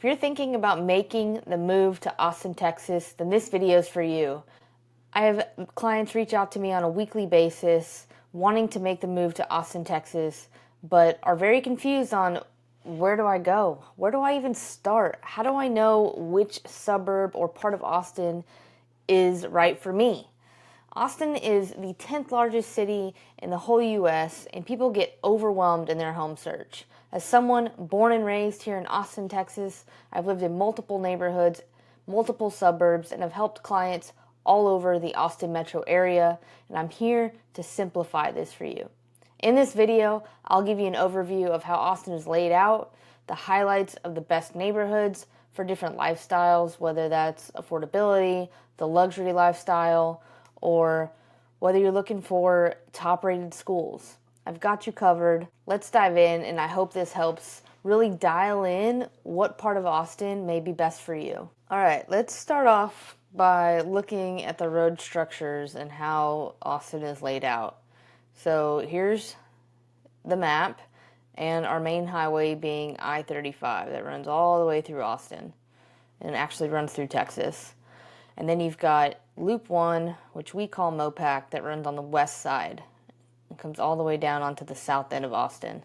If you're thinking about making the move to Austin, Texas, then this video is for you. I have clients reach out to me on a weekly basis wanting to make the move to Austin, Texas, but are very confused on where do I go? Where do I even start? How do I know which suburb or part of Austin is right for me? Austin is the 10th largest city in the whole US, and people get overwhelmed in their home search. As someone born and raised here in Austin, Texas, I've lived in multiple neighborhoods, multiple suburbs, and have helped clients all over the Austin metro area, and I'm here to simplify this for you. In this video, I'll give you an overview of how Austin is laid out, the highlights of the best neighborhoods for different lifestyles, whether that's affordability, the luxury lifestyle, or whether you're looking for top-rated schools. I've got you covered. Let's dive in, and I hope this helps really dial in what part of Austin may be best for you. All right, let's start off by looking at the road structures and how Austin is laid out. So here's the map, and our main highway being I-35 that runs all the way through Austin and actually runs through Texas. And then you've got Loop 1, which we call Mopac, that runs on the west side and comes all the way down onto the south end of Austin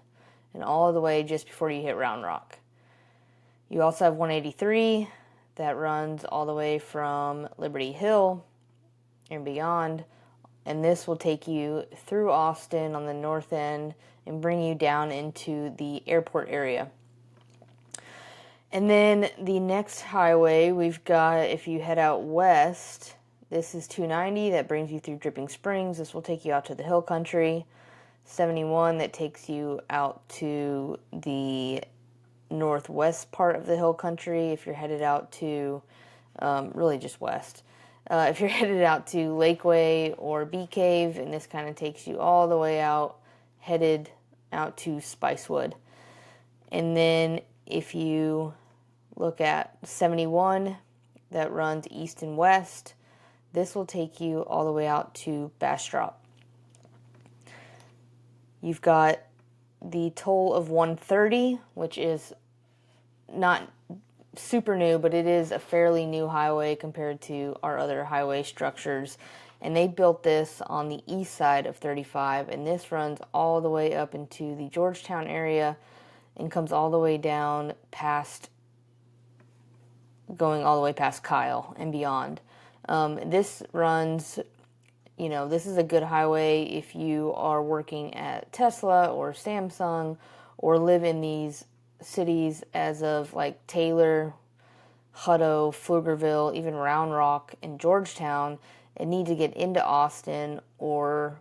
and all the way just before you hit Round Rock. You also have 183 that runs all the way from Liberty Hill and beyond, and this will take you through Austin on the north end and bring you down into the airport area. And then the next highway we've got, if you head out west, this is 290 that brings you through Dripping Springs. This will take you out to the hill country. 71 that takes you out to the northwest part of the hill country if you're headed out to, really just west. If you're headed out to Lakeway or Bee Cave, and this kind of takes you all the way out, headed out to Spicewood. And then if you look at 71 that runs east and west, this will take you all the way out to Bastrop. You've got the toll of 130, which is not super new, but it is a fairly new highway compared to our other highway structures. And they built this on the east side of 35, and this runs all the way up into the Georgetown area and comes all the way down past, going all the way past Kyle and beyond. This runs, this is a good highway if you are working at Tesla or Samsung or live in these cities as of like Taylor, Hutto, Pflugerville, even Round Rock and Georgetown, and need to get into Austin or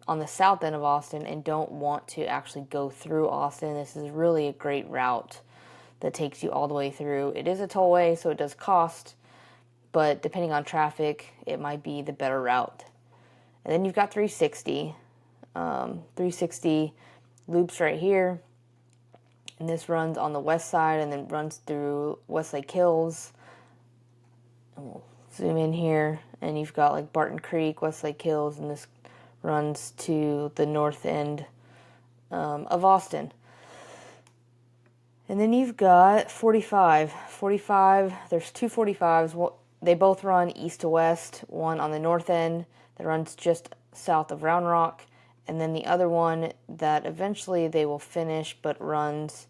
on the south end of Austin and don't want to actually go through Austin. This is really a great route that takes you all the way through. It is a tollway, so it does cost, but depending on traffic, it might be the better route. And then you've got 360. 360 loops right here, and this runs on the west side and then runs through Westlake Hills. And we'll zoom in here, and you've got like Barton Creek, Westlake Hills, and this runs to the north end of Austin. And then you've got 45. 45, there's two 45s. They both run east to west, one on the north end that runs just south of Round Rock, and then the other one that eventually they will finish but runs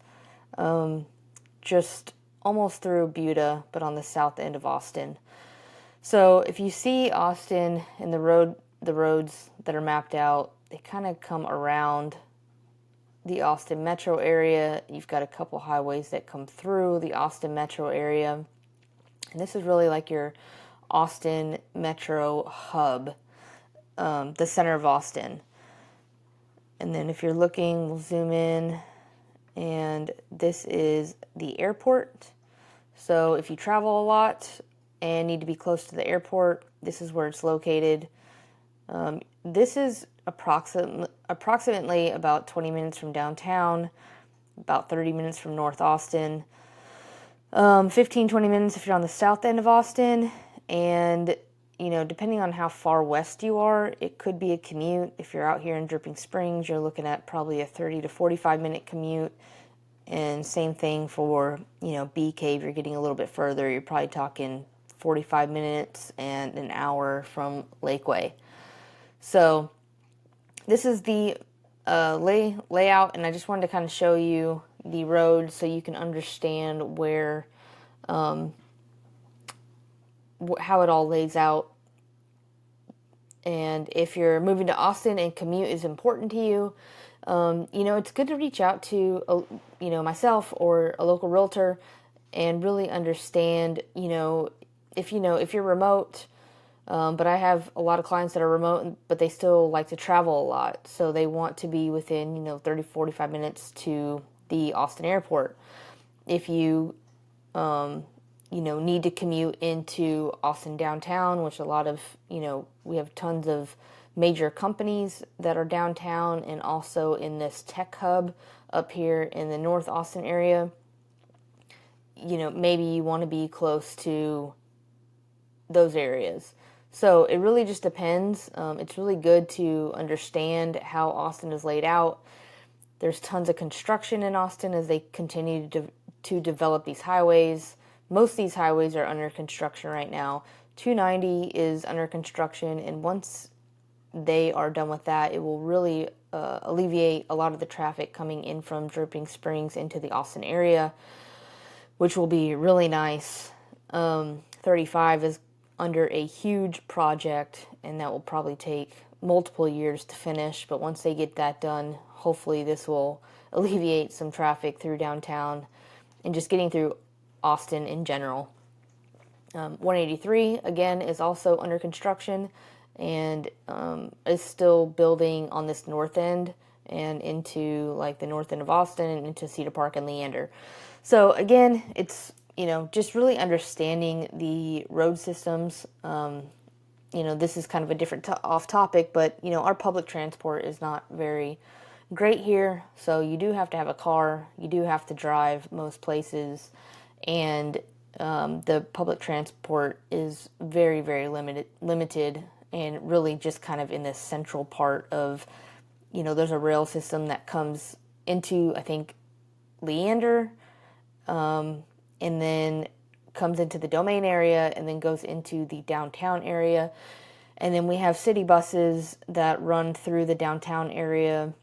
just almost through Buda, but on the south end of Austin. So if you see Austin and the roads that are mapped out, they kind of come around the Austin metro area. You've got a couple highways that come through the Austin metro area. And this is really like your Austin metro hub, the center of Austin. And then if you're looking, we'll zoom in, and this is the airport. So if you travel a lot and need to be close to the airport, this is where it's located. This is approximately about 20 minutes from downtown, about 30 minutes from North Austin, 15, 20 minutes if you're on the south end of Austin, and depending on how far west you are, it could be a commute. If you're out here in Dripping Springs, you're looking at probably a 30 to 45 minute commute, And same thing for, Bee Cave. You're getting a little bit further. You're probably talking 45 minutes and an hour from Lakeway. So this is the layout, and I just wanted to kind of show you the road so you can understand where, how it all lays out. And if you're moving to Austin and commute is important to you, it's good to reach out to, myself or a local realtor and really understand, if you're remote. But I have a lot of clients that are remote, but they still like to travel a lot. So they want to be within, 30, 45 minutes to the Austin airport. If you, need to commute into Austin downtown, which a lot of, we have tons of major companies that are downtown and also in this tech hub up here in the North Austin area. Maybe you want to be close to those areas. So it really just depends. It's really good to understand how Austin is laid out. There's tons of construction in Austin as they continue to develop these highways. Most of these highways are under construction right now. 290 is under construction, and once they are done with that, it will really alleviate a lot of the traffic coming in from Dripping Springs into the Austin area, which will be really nice. 35 is under a huge project, and that will probably take multiple years to finish, but once they get that done, hopefully this will alleviate some traffic through downtown and just getting through Austin in general. 183 again is also under construction and is still building on this north end and into like the north end of Austin and into Cedar Park and Leander. So again, it's just really understanding the road systems. This is kind of a different off topic, but our public transport is not very great here. So you do have to have a car. You do have to drive most places, and the public transport is very, very limited, and really just kind of in the central part of, there's a rail system that comes into, I think, Leander, and then comes into the Domain area and then goes into the downtown area. And then we have city buses that run through the downtown area,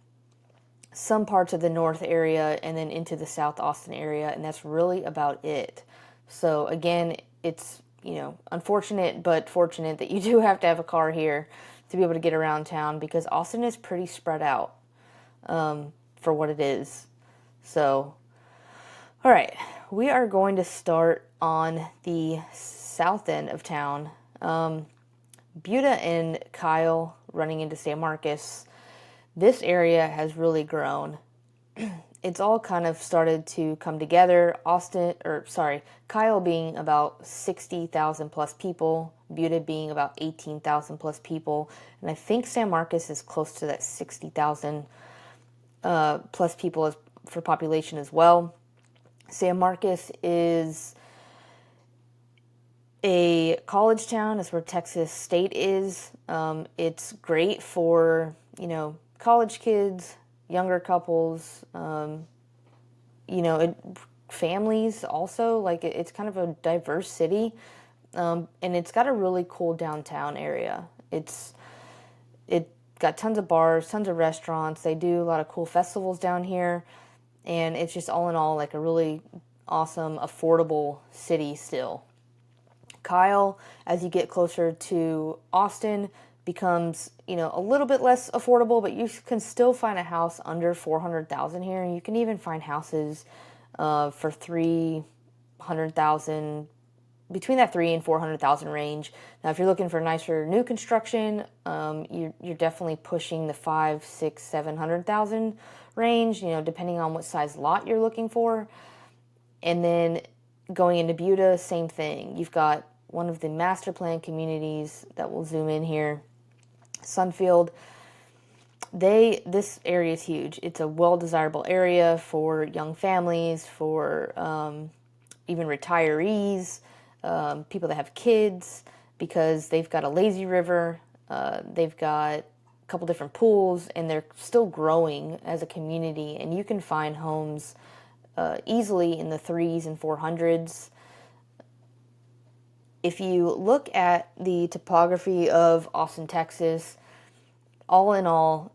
some parts of the north area, and then into the South Austin area, and that's really about it. So again, it's, unfortunate but fortunate that you do have to have a car here to be able to get around town, because Austin is pretty spread out for what it is. So, all right, we are going to start on the south end of town. Buda and Kyle running into San Marcos. This area has really grown. It's all kind of started to come together. Kyle being about 60,000 plus people, Buda being about 18,000 plus people, and I think San Marcos is close to that 60,000 plus people for population as well. San Marcos is a college town. That's where Texas State is. It's great for, college kids, younger couples, families also. Like it's kind of a diverse city, and it's got a really cool downtown area. It got tons of bars, tons of restaurants. They do a lot of cool festivals down here, and it's just all in all like a really awesome, affordable city still. Kyle, as you get closer to Austin, becomes, a little bit less affordable, but you can still find a house under $400,000 here. You can even find houses for $300,000, between that $300,000 and $400,000 range. Now, if you're looking for nicer new construction, you're definitely pushing the $500,000, $600,000, $700,000 range, depending on what size lot you're looking for. And then going into Buda, same thing. You've got one of the master plan communities that will zoom in here, Sunfield. This area is huge. It's a well-desirable area for young families, for even retirees, people that have kids, because they've got a lazy river, they've got a couple different pools, and they're still growing as a community, and you can find homes easily in the 3s and 400s. If you look at the topography of Austin, Texas, all in all,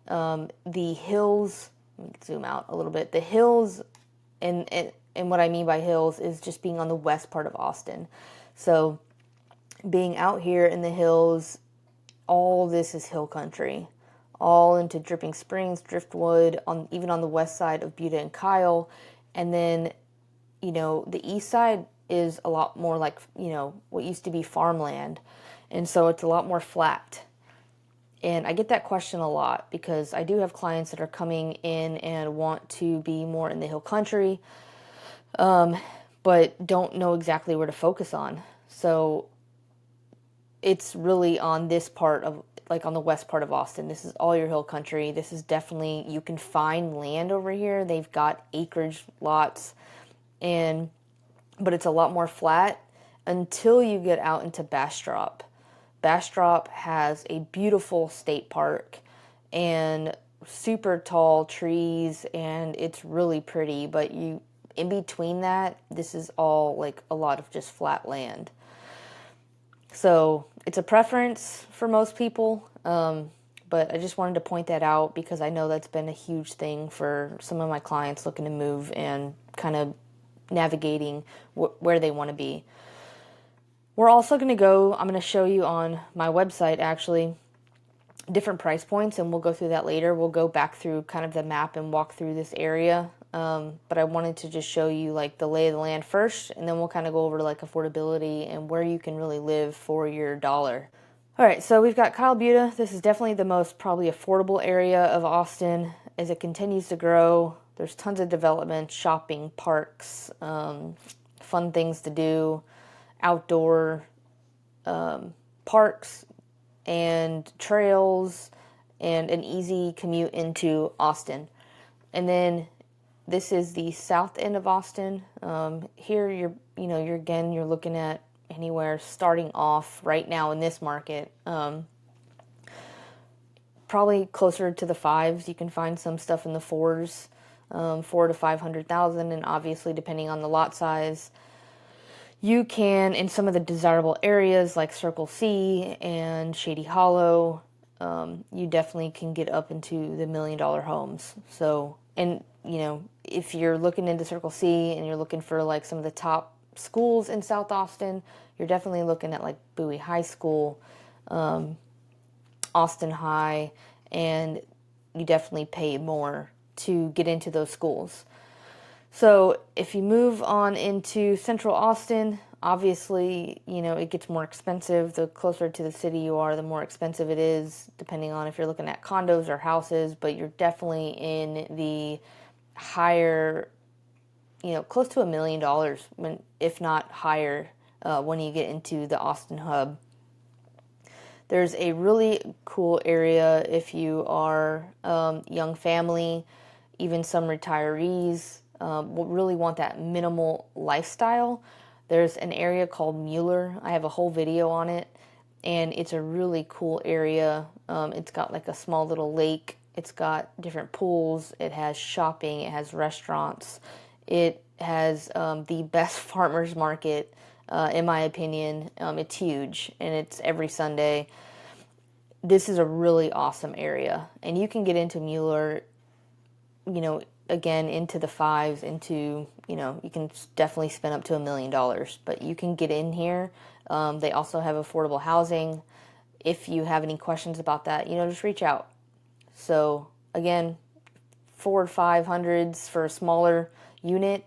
the hills, let me zoom out a little bit, the hills, and what I mean by hills is just being on the west part of Austin. So being out here in the hills, all this is hill country, all into Dripping Springs, Driftwood, even on the west side of Buda and Kyle. And then, the east side is a lot more like, what used to be farmland. And so it's a lot more flat. And I get that question a lot because I do have clients that are coming in and want to be more in the hill country, but don't know exactly where to focus on. So it's really on this part of, like, on the west part of Austin. This is all your hill country. This is definitely, you can find land over here. They've got acreage lots, but it's a lot more flat until you get out into Bastrop. Bastrop has a beautiful state park and super tall trees, and it's really pretty, but in between that, this is all like a lot of just flat land. So it's a preference for most people, but I just wanted to point that out because I know that's been a huge thing for some of my clients looking to move and kind of navigating where they want to be. We're also going to I'm going to show you on my website actually different price points, and we'll go through that later. We'll go back through kind of the map and walk through this area. But I wanted to just show you like the lay of the land first, and then we'll kind of go over to like affordability and where you can really live for your dollar. All right, so we've got Kyle Buda. This is definitely the most probably affordable area of Austin as it continues to grow. There's tons of development, shopping, parks, fun things to do, outdoor parks and trails, and an easy commute into Austin. And then this is the south end of Austin. Here you're looking at anywhere starting off right now in this market, probably closer to the 5s. You can find some stuff in the 4s, 4 to 500,000, and obviously depending on the lot size. You can, in some of the desirable areas like Circle C and Shady Hollow, you definitely can get up into the $1 million homes. So, and if you're looking into Circle C and you're looking for like some of the top schools in South Austin, you're definitely looking at like Bowie High School, Austin High, and you definitely pay more to get into those schools. So if you move on into Central Austin, obviously, it gets more expensive. The closer to the city you are, the more expensive it is, depending on if you're looking at condos or houses, but you're definitely in the higher, close to $1 million, if not higher, when you get into the Austin hub. There's a really cool area if you are young family, even some retirees, really want that minimal lifestyle. There's an area called Mueller. I have a whole video on it, and it's a really cool area. It's got like a small little lake. It's got different pools. It has shopping. It has restaurants. It has the best farmers market, in my opinion. It's huge, and it's every Sunday. This is a really awesome area, and you can get into Mueller, again, into the 5s, into, you can definitely spend up to $1 million, but you can get in here. They also have affordable housing. If you have any questions about that, just reach out. So again, 400s to 500s for a smaller unit,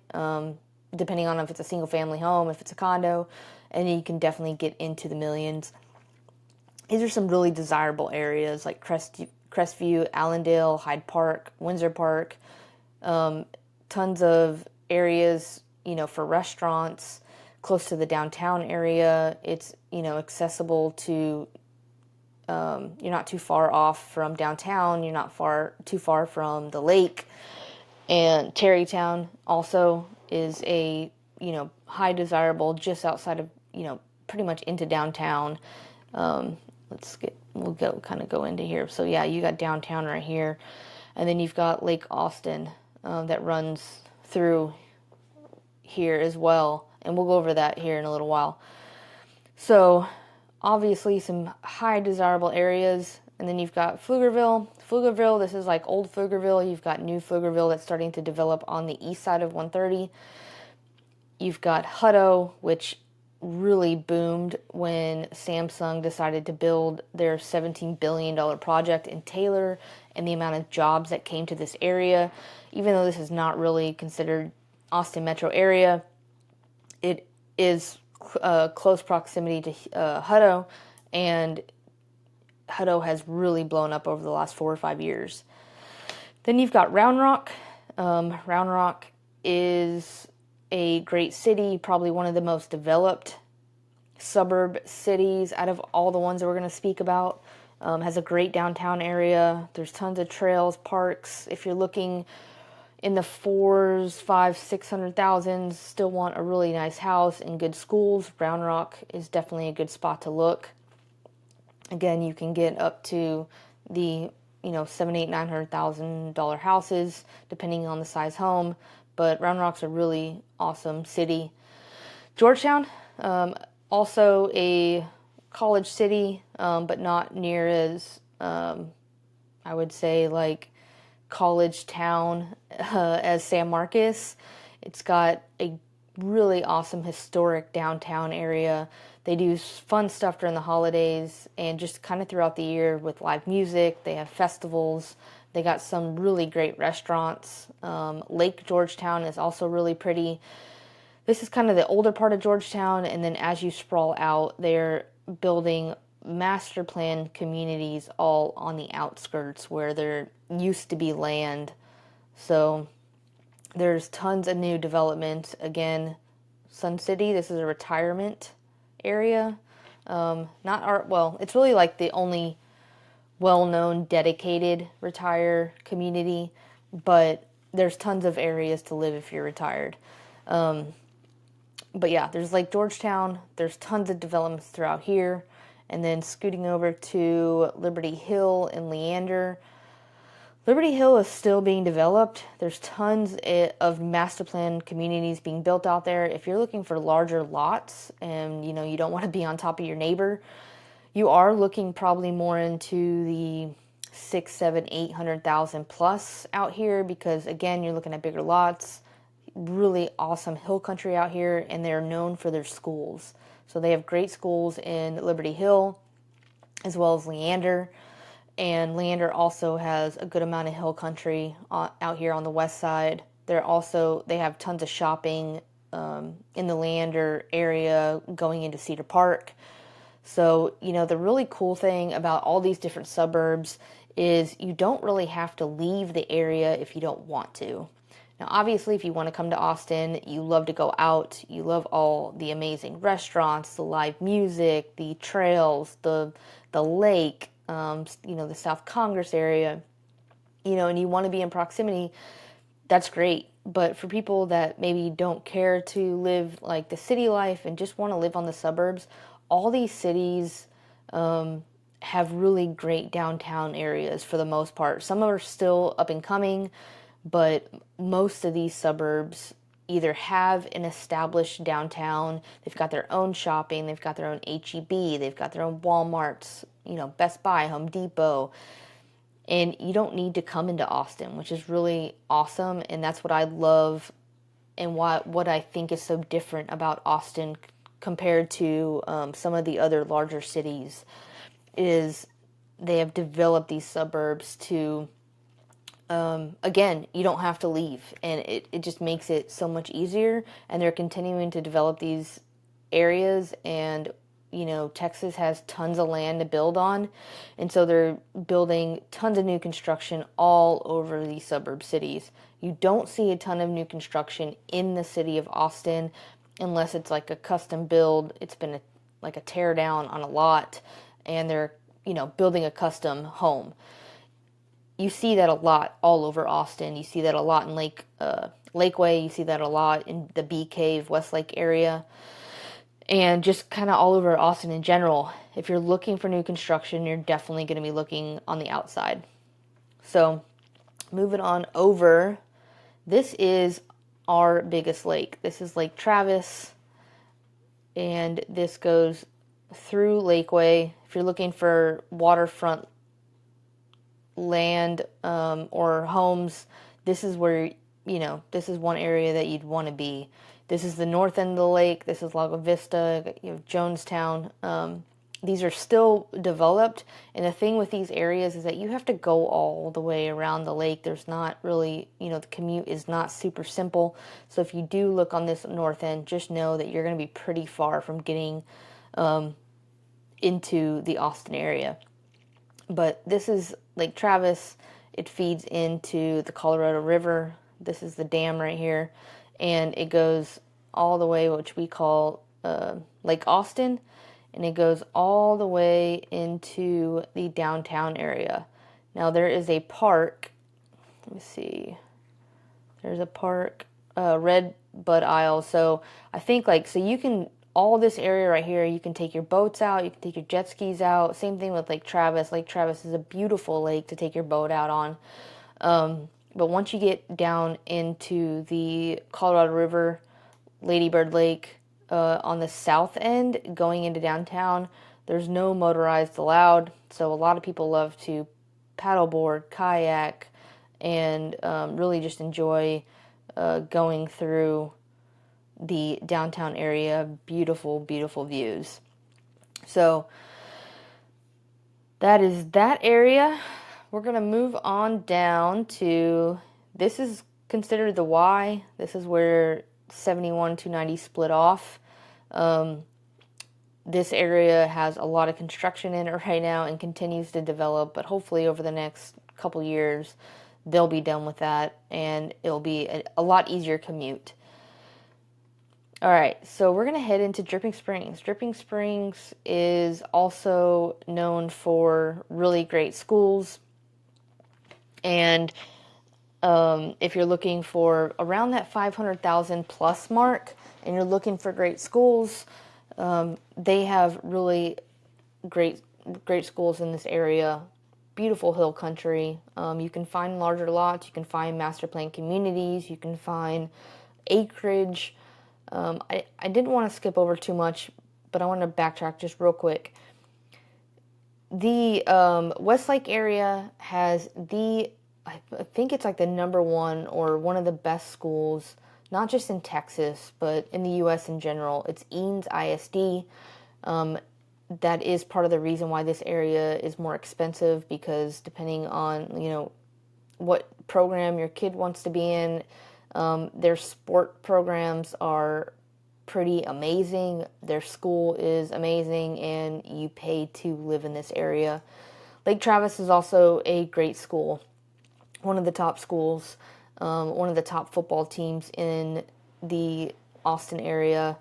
depending on if it's a single family home, if it's a condo, and you can definitely get into the millions. These are some really desirable areas like Crestview, Allendale, Hyde Park, Windsor Park. Tons of areas, for restaurants, close to the downtown area. It's, accessible to, you're not too far off from downtown. You're not too far from the lake. And Tarrytown also is a, high desirable just outside of, pretty much into downtown. We'll go into here. So yeah, you got downtown right here. And then you've got Lake Austin, that runs through here as well, and we'll go over that here in a little while. So obviously some high desirable areas, and then you've got Pflugerville. Pflugerville, this is like old Pflugerville. You've got new Pflugerville that's starting to develop on the east side of 130. You've got Hutto, which really boomed when Samsung decided to build their $17 billion project in Taylor, and the amount of jobs that came to this area. Even though this is not really considered Austin metro area, it is close proximity to Hutto, and Hutto has really blown up over the last 4 or 5 years. Then you've got Round Rock. Round Rock is a great city, probably one of the most developed suburb cities out of all the ones that we're going to speak about. Has a great downtown area. There's tons of trails, parks. If you're looking in the 4s, 5, 600,000s, still want a really nice house and good schools, Round Rock is definitely a good spot to look. Again, you can get up to the $700,000, $900,000 houses depending on the size home, but Round Rock's a really awesome city. Georgetown, also a college city, but not near as I would say like college town as San Marcos. It's got a really awesome historic downtown area. They do fun stuff during the holidays and just kind of throughout the year with live music. They have festivals. They got some really great restaurants. Lake Georgetown is also really pretty. This is kind of the older part of Georgetown, and then as you sprawl out, they're building master plan communities all on the outskirts where there used to be land. So there's tons of new development. Again, Sun City, this is a retirement area. It's really like the only well-known dedicated retire community, but there's tons of areas to live if you're retired. But yeah, there's Lake Georgetown. There's tons of developments throughout here. And then scooting over to Liberty Hill and Leander. Liberty Hill is still being developed. There's tons of master plan communities being built out there. If you're looking for larger lots and you don't want to be on top of your neighbor, you are looking probably more into the 6, 7, 800,000 plus out here, because again, you're looking at bigger lots. Really awesome hill country out here, and they're known for their schools. So they have great schools in Liberty Hill as well as Leander. And Leander also has a good amount of hill country out here on the west side. They have tons of shopping in the Leander area going into Cedar Park. So, the really cool thing about all these different suburbs is you don't really have to leave the area if you don't want to. Now, obviously, if you want to come to Austin, you love to go out, you love all the amazing restaurants, the live music, the trails, the lake, the South Congress area, and you want to be in proximity, that's great. But for people that maybe don't care to live like the city life and just want to live on the suburbs, all these cities have really great downtown areas for the most part. Some are still up and coming, but most of these suburbs either have an established downtown, they've got their own shopping, they've got their own H-E-B, they've got their own Walmarts, Best Buy, Home Depot, and you don't need to come into Austin, which is really awesome, and that's what I love and what I think is so different about Austin compared to some of the other larger cities, is they have developed these suburbs to again, you don't have to leave, and it just makes it so much easier, and they're continuing to develop these areas, and Texas has tons of land to build on, and so they're building tons of new construction all over these suburb cities. You don't see a ton of new construction in the city of Austin unless it's like a custom build. It's been like a tear down on a lot, and they're building a custom home. You see that a lot all over Austin. You see that a lot in Lakeway. You see that a lot in the Bee Cave, Westlake area. And just kind of all over Austin in general. If you're looking for new construction, you're definitely going to be looking on the outside. So, moving on over. This is our biggest lake. This is Lake Travis, and this goes through Lakeway. If you're looking for waterfront land or homes, this is where, this is one area that you'd want to be. This is the north end of the lake. This is Lago Vista. You have Jonestown. These are still developed, and the thing with these areas is that you have to go all the way around the lake. There's not really, the commute is not super simple. So if you do look on this north end, just know that you're going to be pretty far from getting into the Austin area. But this is Lake Travis. It feeds into the Colorado River. This is the dam right here, and it goes all the way, which we call Lake Austin, and it goes all the way into the downtown area. Now there is a park. Let me see. There's a park, Red Bud Isle. So I think so you can, all this area right here, you can take your boats out, you can take your jet skis out. Same thing with Lake Travis. Lake Travis is a beautiful lake to take your boat out on. But once you get down into the Colorado River, Lady Bird Lake, on the south end, going into downtown, there's no motorized allowed. So a lot of people love to paddleboard, kayak, and really just enjoy going through the downtown area. Beautiful, beautiful views. So that is that area. We're going to move on down to, this is considered the Y. This is where 71 290 split off. This area has a lot of construction in it right now and continues to develop, but hopefully over the next couple years they'll be done with that and it'll be a lot easier commute. Alright, so we're going to head into Dripping Springs. Dripping Springs is also known for really great schools, and if you're looking for around that 500,000 plus mark and you're looking for great schools, they have really great schools in this area. Beautiful hill country. You can find larger lots, you can find master plan communities, you can find acreage. I didn't want to skip over too much, but I want to backtrack just real quick. The Westlake area has I think it's like the #1 or one of the best schools, not just in Texas, but in the U.S. in general. It's Eanes ISD. That is part of the reason why this area is more expensive, because depending on, what program your kid wants to be in, their sport programs are pretty amazing. Their school is amazing, and you pay to live in this area. Lake Travis is also a great school. One of the top schools, one of the top football teams in the Austin area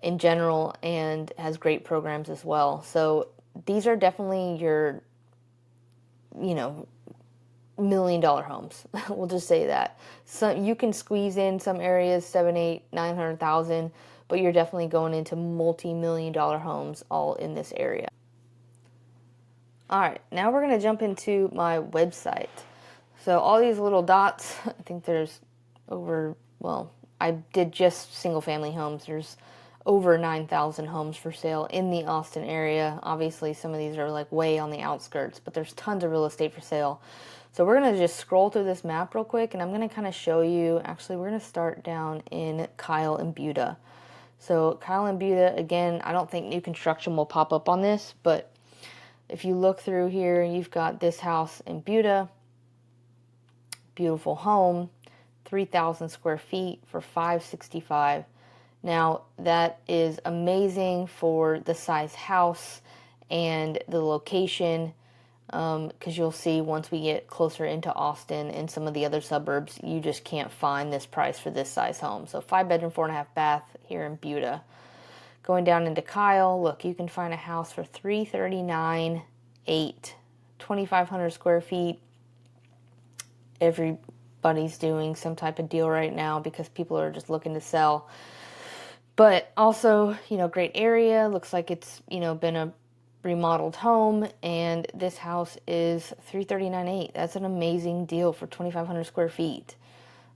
in general, and has great programs as well. So these are definitely your, $1 million homes. We'll just say that. So you can squeeze in some areas 7, 8, 900,000, but you're definitely going into multi-million-dollar homes all in this area. All right, now we're going to jump into my website. So all these little dots, I think there's I did just single family homes. There's over 9,000 homes for sale in the Austin area. Obviously, some of these are like way on the outskirts, but there's tons of real estate for sale. So we're going to just scroll through this map real quick, and I'm going to kind of show you, actually, we're going to start down in Kyle and Buda. So Kyle and Buda, again, I don't think new construction will pop up on this, but if you look through here, you've got this house in Buda. Beautiful home, 3,000 square feet for $565. Now that is amazing for the size house and the location, because you'll see once we get closer into Austin and some of the other suburbs, you just can't find this price for this size home. So 5-bedroom, 4.5 bath here in Buda. Going down into Kyle, look, you can find a house for $339,800, 2,500 square feet. Everybody's doing some type of deal right now because people are just looking to sell. But also, great area. Looks like it's, been a remodeled home, and this house is $339,800. That's an amazing deal for 2,500 square feet.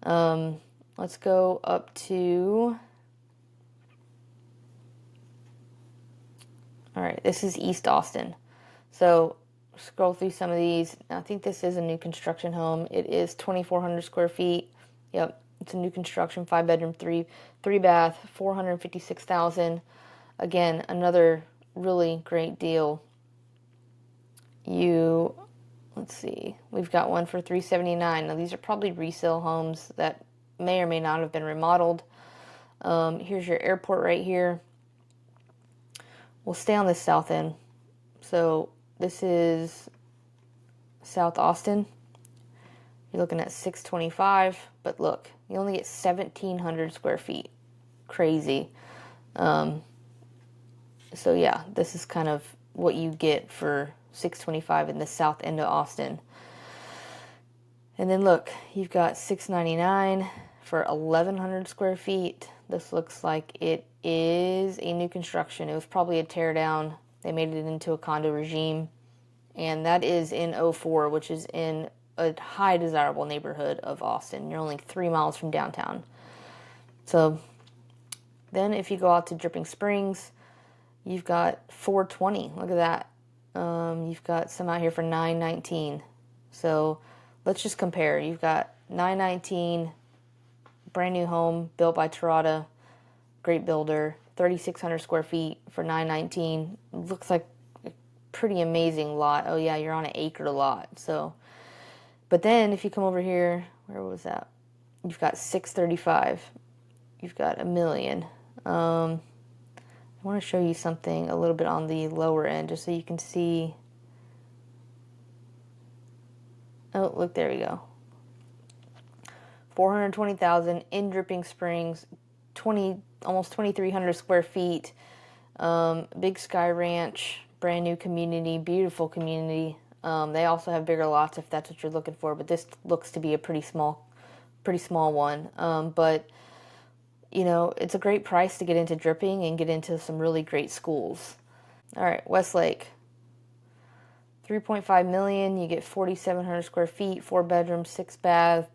Let's Let's go up to, all right, this is East Austin. So scroll through some of these. I think this is a new construction home. It is 2,400 square feet. Yep, it's a new construction, 5-bedroom, three bath, 456,000. Again, another really great deal. Let's see, we've got one for 379. Now these are probably resale homes that may or may not have been remodeled. Here's your airport right here. We'll stay on this south end. So this is South Austin. You're looking at 625, but look, you only get 1,700 square feet. Crazy. So yeah, this is kind of what you get for 625 in the south end of Austin. And then look, you've got 699 for 1,100 square feet. This looks like it is a new construction. It was probably a tear down. They made it into a condo regime. And that is in 04, which is in a high desirable neighborhood of Austin. You're only 3 miles from downtown. So then if you go out to Dripping Springs, you've got 420. Look at that. You've got some out here for 919. So let's just compare. You've got 919, brand new home built by Terrata, great builder, 3,600 square feet for 919. Looks like a pretty amazing lot. Oh yeah, you're on an acre lot. So, but then if you come over here, where was that? You've got 635. You've got $1 million. I want to show you something a little bit on the lower end just so you can see. Oh, look, there we go. 420,000 in Dripping Springs, almost 2,300 square feet. Big Sky Ranch, brand new community, beautiful community. They also have bigger lots if that's what you're looking for, but this looks to be a pretty small one. But you know, it's a great price to get into Dripping and get into some really great schools. All right, Westlake. 3.5 million, you get 4,700 square feet, 4 bedrooms, 6 bath.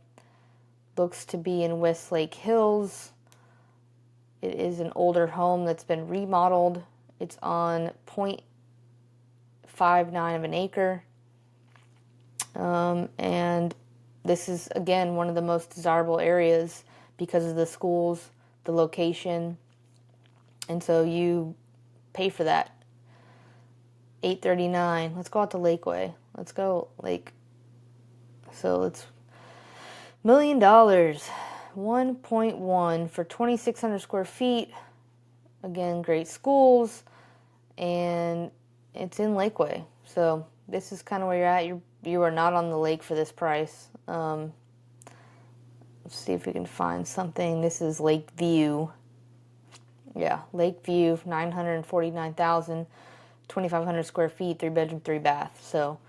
Looks to be in Westlake Hills. It is an older home that's been remodeled. It's on 0.59 of an acre. And this is, again, one of the most desirable areas because of the schools, the location. And so you pay for that. 839. Let's go out to Lakeway. Let's go Lake. So it's $1 million. 1.1 for 2,600 square feet. Again, great schools. And it's in Lakeway. So this is kind of where you're at. You are not on the lake for this price. Let's see if we can find something. This is Lakeview. Yeah, Lakeview, 949,000. 2,500 square feet, 3 bedroom, 3 bath. So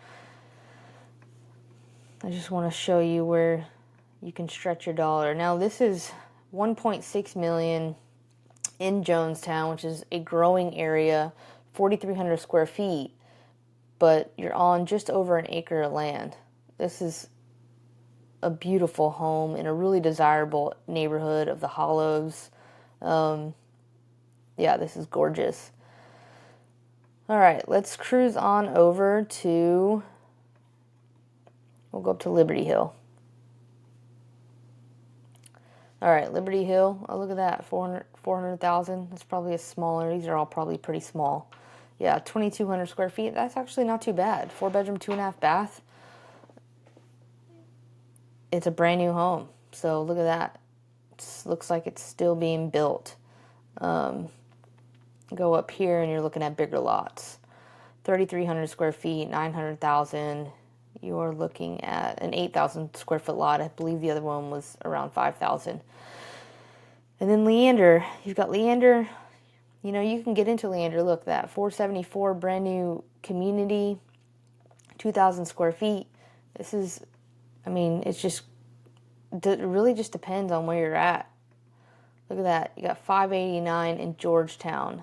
I just want to show you where you can stretch your dollar. Now this is 1.6 million in Jonestown, which is a growing area, 4,300 square feet, but you're on just over an acre of land. This is a beautiful home in a really desirable neighborhood of the Hollows. Yeah, this is gorgeous. All right, let's cruise on over to, we'll go up to Liberty Hill. All right, Liberty Hill, oh, look at that, 400,000. That's probably a smaller, these are all probably pretty small. Yeah, 2,200 square feet, that's actually not too bad. 4 bedroom, 2.5 bath. It's a brand new home, so look at that. It looks like it's still being built. Go up here and you're looking at bigger lots. 3,300 square feet, 900,000. You're looking at an 8,000 square foot lot. I believe the other one was around 5,000. And then Leander, you've got Leander. You know, you can get into Leander. Look, that 474 brand new community, 2,000 square feet. This is, I mean, it's just, it really just depends on where you're at. Look at that. You got 589 in Georgetown.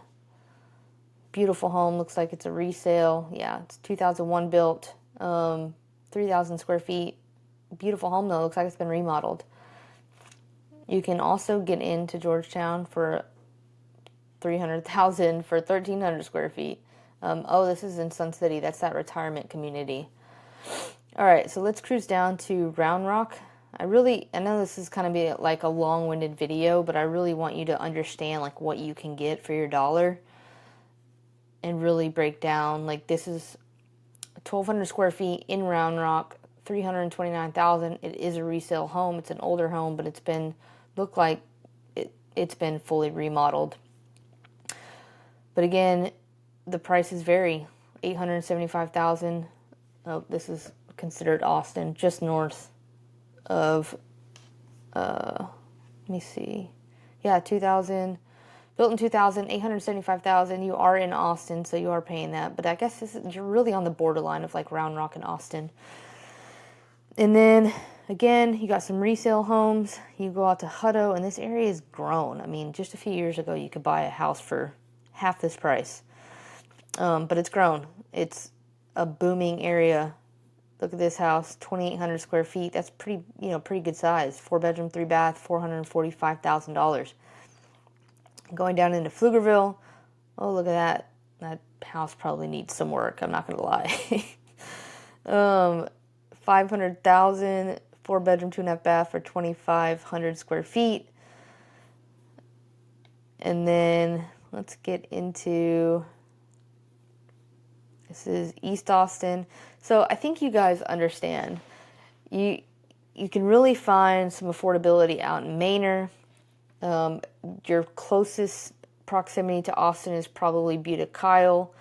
Beautiful home. Looks like it's a resale. Yeah, it's 2001 built. 3,000 square feet. Beautiful home, though. Looks like it's been remodeled. You can also get into Georgetown for $300,000 for 1,300 square feet. Oh, this is in Sun City. That's that retirement community. All right, so let's cruise down to Round Rock. I know this is kind of be like a long-winded video, but I really want you to understand like what you can get for your dollar and really break down. Like, this is 1,200 square feet in Round Rock, 329,000. It is a resale home. It's an older home, but look like it's been fully remodeled. But again, the prices vary. 875,000. Oh, this is considered Austin, just north of, let me see. Yeah, 2000, built in 2000, 875,000. You are in Austin, so you are paying that. But I guess you're really on the borderline of like Round Rock and Austin. And then again, you got some resale homes. You go out to Hutto, and this area is grown. I mean, just a few years ago, you could buy a house for half this price. But it's grown. It's a booming area. Look at this house, 2,800 square feet. That's pretty good size. 4-bedroom, 3-bath, $445,000. Going down into Pflugerville. Oh, look at that. That house probably needs some work. I'm not gonna lie. 500,000, 4-bedroom, 2.5-bath for 2,500 square feet. And then let's get into, this is East Austin. So I think you guys understand. You can really find some affordability out in Manor. Your closest proximity to Austin is probably Butte, Kyle,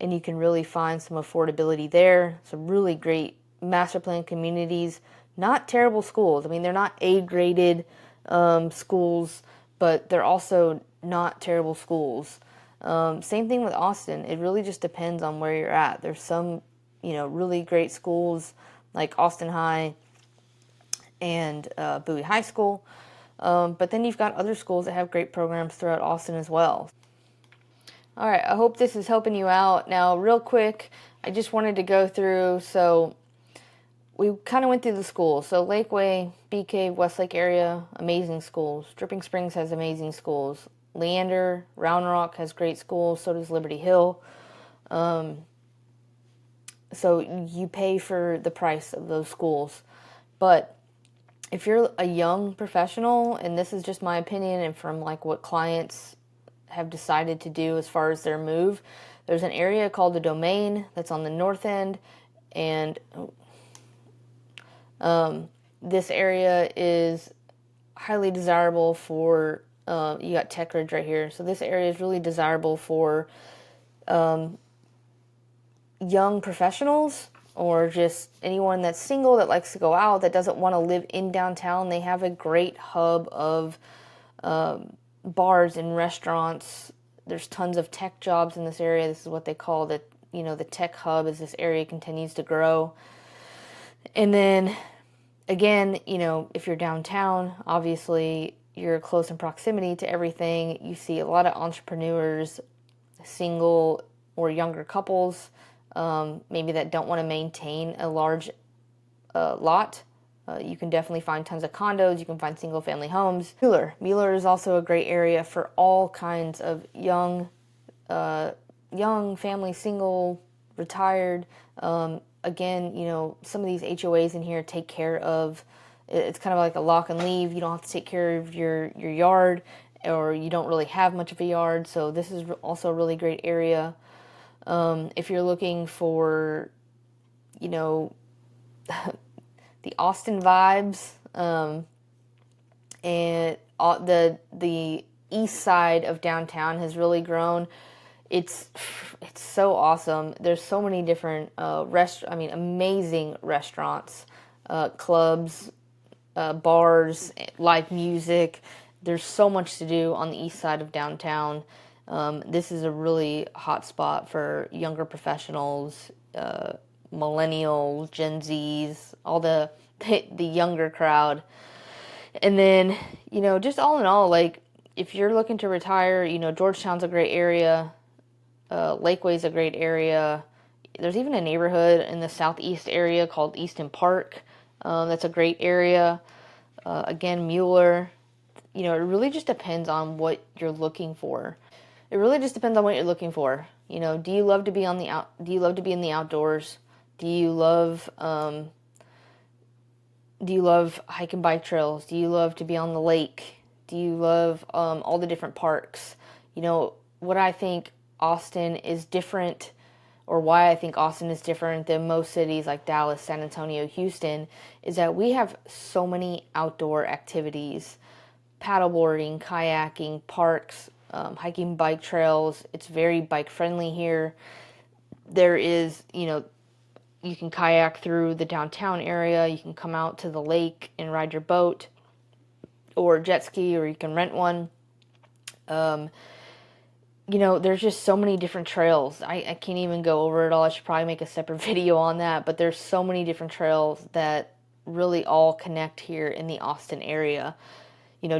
and you can really find some affordability there. Some really great master plan communities. Not terrible schools. I mean, they're not A-graded schools, but they're also not terrible schools. Same thing with Austin. It really just depends on where you're at. There's some, really great schools like Austin High and Bowie High School. But then you've got other schools that have great programs throughout Austin as well. All right, I hope this is helping you out. Now, real quick, I just wanted to go through, so we kind of went through the schools. So Lakeway, Bee Cave, Westlake area, amazing schools. Dripping Springs has amazing schools. Leander, Round Rock has great schools. So does Liberty Hill. So you pay for the price of those schools. But if you're a young professional, and this is just my opinion and from like what clients have decided to do as far as their move, there's an area called the Domain that's on the north end, and this area is highly desirable for, you got Tech Ridge right here, so this area is really desirable for young professionals or just anyone that's single that likes to go out, that doesn't want to live in downtown. They have a great hub of bars and restaurants. There's tons of tech jobs in this area. This is what they call the tech hub, as this area continues to grow. And then again, if you're downtown, obviously you're close in proximity to everything. You see a lot of entrepreneurs, single or younger couples, maybe that don't want to maintain a large lot. You can definitely find tons of condos. You can find single family homes. Mueller is also a great area for all kinds of young family, single, retired. Again, some of these HOAs in here take care of, it's kind of like a lock and leave. You don't have to take care of your yard, or you don't really have much of a yard. So this is also a really great area. If you're looking for, the Austin vibes, and the east side of downtown has really grown. It's so awesome. There's so many different amazing restaurants, clubs, bars, live music. There's so much to do on the east side of downtown. This is a really hot spot for younger professionals, millennials, Gen Zs, all the younger crowd. And then, just all in all, like, if you're looking to retire, Georgetown's a great area. Lakeway's a great area. There's even a neighborhood in the southeast area called Easton Park. That's a great area. Again, Mueller, it really just depends on what you're looking for. It really just depends on what you're looking for. Do you love to be do you love to be in the outdoors? Do you love hike and bike trails? Do you love to be on the lake? Do you love all the different parks? What I think Austin is different, or why I think Austin is different than most cities like Dallas, San Antonio, Houston, is that we have so many outdoor activities: paddleboarding, kayaking, parks, hiking, bike trails. It's very bike friendly here. There is, you can kayak through the downtown area. You can come out to the lake and ride your boat or jet ski, or you can rent one. There's just so many different trails. I can't even go over it all. I should probably make a separate video on that. But there's so many different trails that really all connect here in the Austin area.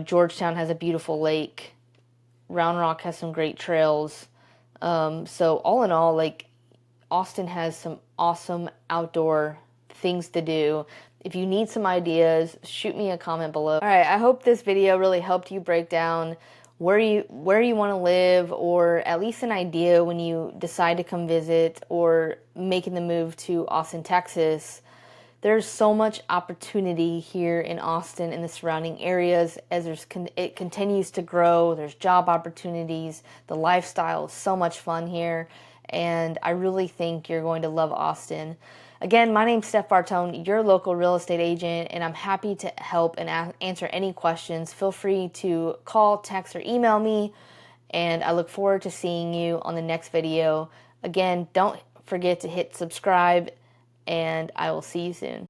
Georgetown has a beautiful lake. Round Rock has some great trails. So all in all, like, Austin has some awesome outdoor things to do. If you need some ideas, shoot me a comment below. All right, I hope this video really helped you break down where you want to live, or at least an idea when you decide to come visit or making the move to Austin, Texas. There's so much opportunity here in Austin and the surrounding areas as it continues to grow. There's job opportunities. The lifestyle is so much fun here, and I really think you're going to love Austin. Again, my name's Steph Bartone, your local real estate agent, and I'm happy to help and answer any questions. Feel free to call, text, or email me, and I look forward to seeing you on the next video. Again, don't forget to hit subscribe, and I will see you soon.